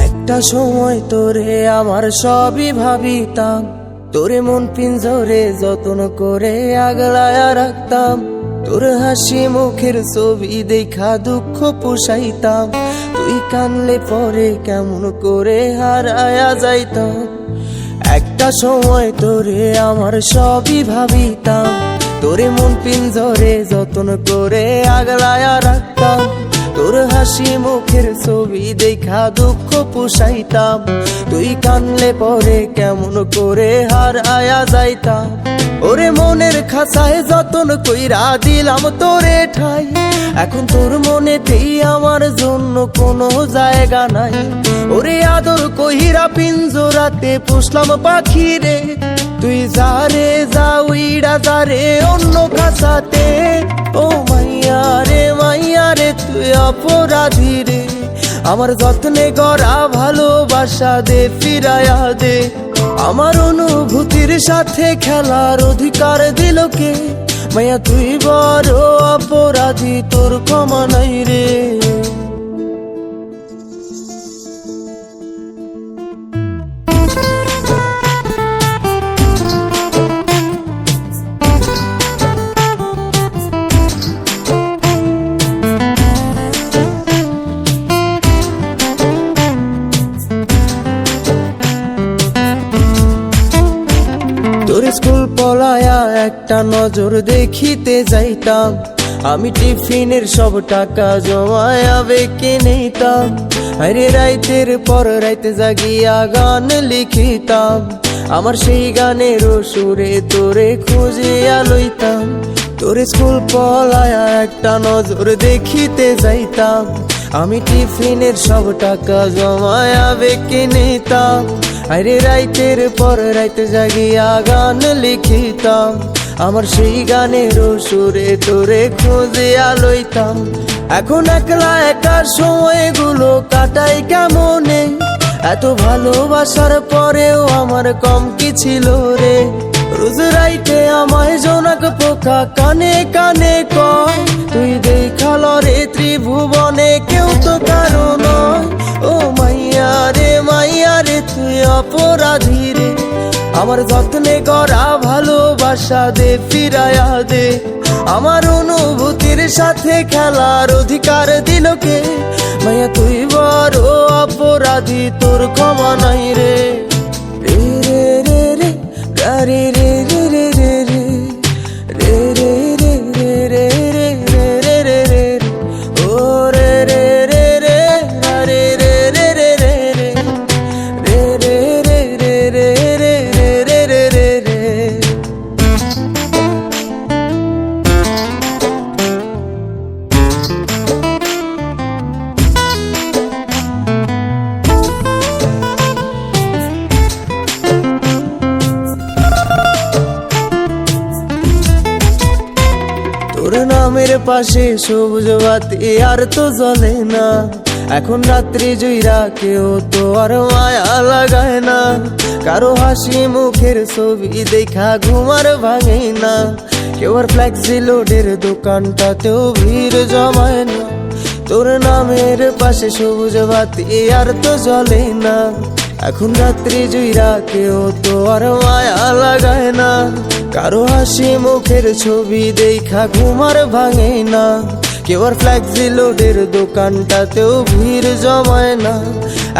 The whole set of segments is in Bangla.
একটা সময় তোরে আমার সবই ভাবিতাম, তোরে মন পিঞ্জরে যত্ন করে আগলায়া রাখতাম। তোর হাসি মুখের ছবি দেখা দুঃখ পুষাইতাম, তুই কানলে পরে কেমন করে হারায়া যাইতাম। একটা সময় তোরে আমার সবই ভাবিতাম, তোরে মন পিঞ্জরে যত্ন করে আগলায়া রাখতাম। তোর হাসি মুখের ছবি দেখা দুঃখ পুষাইতাম, তুই কানলে পরে কেমন করে হারায়া যাইতাম। ওরে মনের খাঁচায় যতন কইরা দিলাম তোরে ঠাই, এখন তোর মনেতেই আমার জন্য কোনো জায়গা নাই। ওরে আদর কইরা পিঞ্জরাতে পুষলাম পাখি রে, তুই যারে যা উইড়া যারে অন্য খাঁচাতে। ও মাইয়া রে তুই অপরাধী রে, আমার যত্নে গড়া ভালোবাসা দে ফিরায়া দে। আমার অনুভূতির সাথে খেলার অধিকার দিল কে? মাইয়া তুই বড় অপরাধী, তোর ক্ষমা নাই রে। তোর স্কুল পলায়া একটা নজর দেখিতে যাইতাম, আমি টিফিনের সব টাকা জমায়া বেঁকে নিতাম। আরে রাইতের পর রাইতে জাগিয়া গান লিখিতাম, আমার সেই গানের সুরে তোরে খুঁজিয়া লইতাম। তোর স্কুল পলায়া একটা নজর দেখিতে যাইতাম, আমি টিফিনের সব টাকা জমায়া বেঁকে নিতাম। আরে রাইতের পর রাইতে জাগিয়া গান লিখিতাম, আমার সেই গানের সুরে তোরে খুঁজিয়া লইতাম। এখন একলা একা সময়গুলো কাটাই কেমনে, এত ভালোবাসার পরেও আমার কম কি ছিল রে। রোজ রাইতে আমায় জোনাক পোকা কানে কানে কয়, তুই দেখাল রে ত্রিভুবনে কেউ তো কারো নয়। ও মাইয়া রে তুই অপরাধী রে, আমার যত্নে গড়া ভালোবাসা দে ফিরায়া দে। আমার অনুভূতির সাথে খেলার অধিকার দিল কে? মাইয়া তুই বড় অপরাধী, তোর ক্ষমা নাই রে। রে রে রে রে রে রে রে রে রে রে রে রে রে রে রে রে রে রে ও রে রে রে রে রে রে রে রে রে রে রে রে রে রে রে রে। তোর নামের পাশে সবুজ বাতি আর তো জ্বলে না, এখন রাত্রি জুইরা কেউ তো আর মায়া লাগায় না। কারো হাসি মুখের ছবি দেখা ঘুমার ভাঙে না, কেউ আর ফ্লেক্সি লোডের দোকানটাতেও ভিড় জমায় না। তোর নামের পাশে সবুজ বাতি আর তো জ্বলে না, এখন রাত্রি জুইরা কেউ তো আর মায়া লাগায় না। কারো হাসি মুখের ছবি দেখা ঘুমার ভাঙে না, কেউ আর ফ্লেক্সি লোডের দোকানটাতেও ভিড় জমায় না।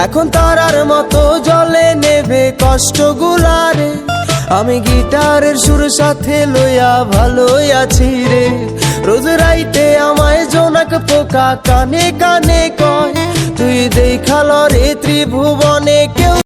এখন তারার মতো জলে নেভে কষ্ট গুলারে, আমি গিটারের সুর সাথে লইয়া ভালোই আছি রে। রোজ রাইতে আমায় জোনাক পোকা কানে কানে কয়, তুই দেখাল রে ত্রিভুবনে কেউ